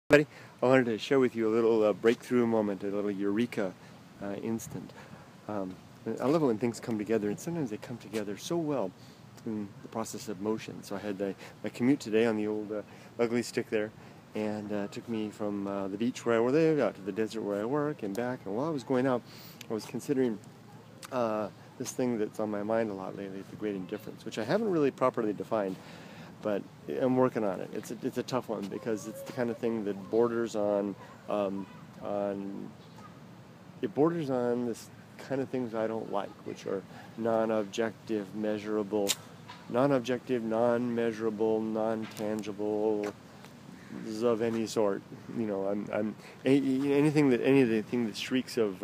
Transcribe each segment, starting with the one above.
Buddy, I wanted to share with you a little breakthrough moment, a little eureka instant. I love it when things come together, and sometimes they come together so well in the process of motion. So I had my commute today on the old ugly stick there, and it took me from the beach where I live out to the desert where I work and back. And while I was going out, I was considering this thing that's on my mind a lot lately, the Great Indifference, which I haven't really properly defined. But I'm working on it. It's a tough one because it's the kind of thing that borders on this kind of things I don't like, which are non-objective, measurable, non-measurable, non-tangible of any sort. You know, anything that shrieks of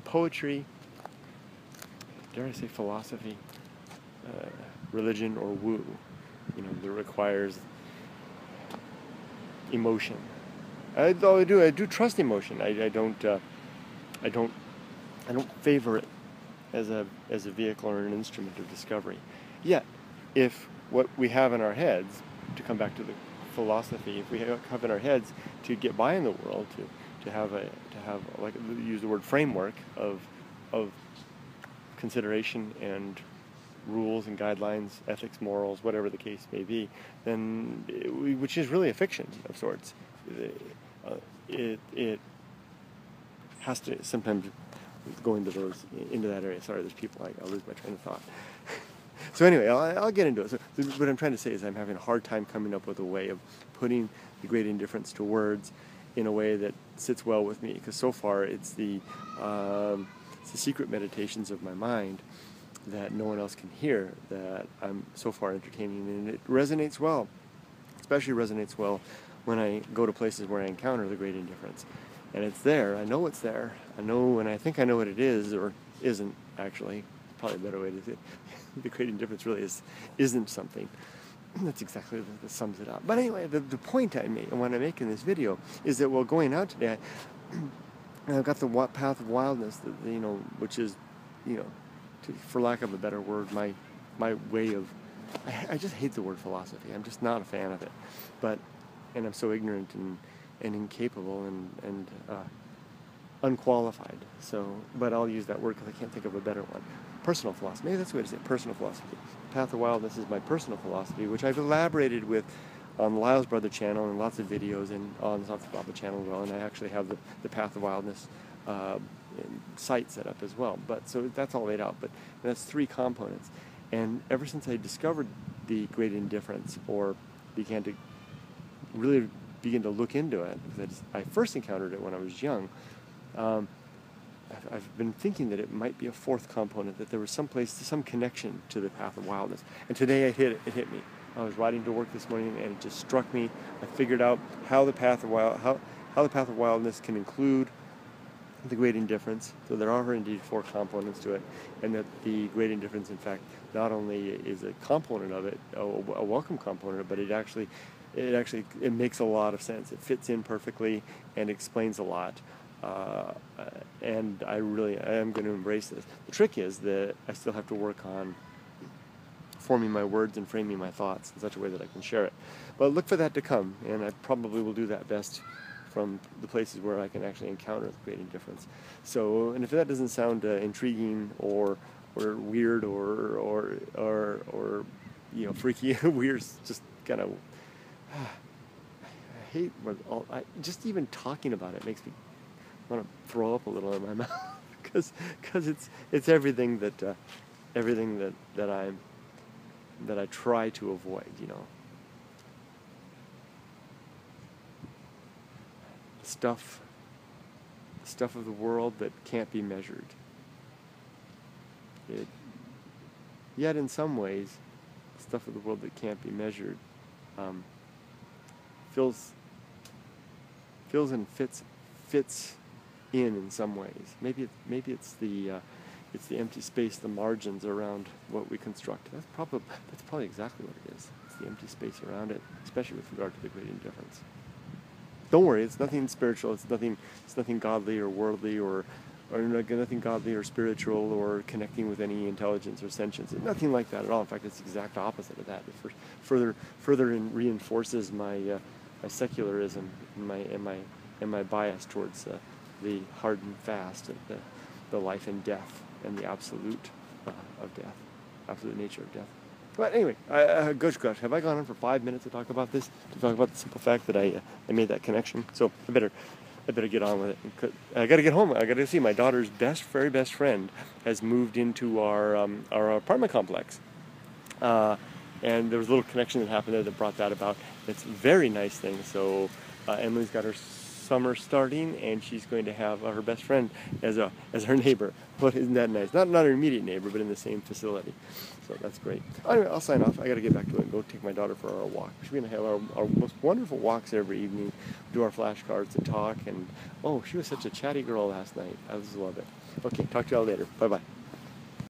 poetry. Dare I say philosophy? Religion or woo, that requires emotion. I do trust emotion. I don't favor it as a vehicle or an instrument of discovery. Yet, if what we have in our heads, to come back to the philosophy, if we have in our heads to get by in the world, to have like use the word framework of consideration and rules and guidelines, ethics, morals, whatever the case may be, then which is really a fiction of sorts. It has to sometimes go into that area. Sorry, there's people. I'll lose my train of thought. So anyway, I'll get into it. So what I'm trying to say is I'm having a hard time coming up with a way of putting the Great Indifference to words in a way that sits well with me, because so far it's the secret meditations of my mind that no one else can hear, that I'm so far entertaining, and it resonates well. Especially resonates well when I go to places where I encounter the Great Indifference. And it's there, I know it's there, I know, and I think I know what it is, or isn't, actually. Probably a better way to say it. The Great Indifference really isn't something. That's exactly that sums it up. But anyway, the point I made, and what I make in this video, is that while going out today, I've got the Path of Wildness, which is, for lack of a better word, my way of, I just hate the word philosophy. I'm just not a fan of it. And I'm so ignorant and incapable and unqualified. But I'll use that word because I can't think of a better one. Personal philosophy. Maybe that's the way to say it. Personal philosophy. Path of Wildness is my personal philosophy, which I've elaborated with on the Lyle's Brother channel and lots of videos, and on the South Baba channel as well. And I actually have the Path of Wildness site set up as well. But so that's all laid out. But that's 3 components. And ever since I discovered the Great Indifference, or began to really begin to look into it, because I first encountered it when I was young, I've been thinking that it might be a 4th component, that there was some connection to the Path of Wildness. And today it hit me. I was riding to work this morning, and it just struck me. I figured out how the Path of Wildness can include the Great Indifference. So there are indeed 4 components to it, and that the Great Indifference, in fact, not only is a component of it, a welcome component, but it actually makes a lot of sense. It fits in perfectly and explains a lot. And I am going to embrace this. The trick is that I still have to work on forming my words and framing my thoughts in such a way that I can share it. But look for that to come, and I probably will do that best from the places where I can actually encounter the Great Indifference. So, and if that doesn't sound intriguing or weird or freaky, weird, just kind of, I hate just even talking about it makes me want to throw up a little in my mouth, because it's everything that I try to avoid, stuff of the world that can't be measured. Yet in some ways, stuff of the world that can't be measured feels and fits in some ways. Maybe it's the empty space, the margins around what we construct. That's probably exactly what it is. It's the empty space around it, especially with regard to the Great Indifference. Don't worry, it's nothing spiritual. It's nothing godly or worldly or nothing godly or spiritual or connecting with any intelligence or sentience. Nothing like that at all. In fact, it's the exact opposite of that. It further reinforces my my secularism and my bias towards the hard and fast of the life and death and the absolute of death, absolute nature of death. But anyway, gosh, have I gone on for 5 minutes to talk about this? To talk about the simple fact that I made that connection? So I better get on with it. I got to get home. I got to see my daughter's very best friend has moved into our apartment complex, and there was a little connection that happened there that brought that about. It's a very nice thing. So Emily's got her summer starting, and she's going to have her best friend as her neighbor. What, isn't that nice? Not her immediate neighbor, but in the same facility. So that's great. Anyway, I'll sign off. I got to get back to it and go take my daughter for our walk. We're going to have our most wonderful walks every evening, do our flashcards and talk. And oh, she was such a chatty girl last night. I just love it. Okay, talk to y'all later. Bye-bye.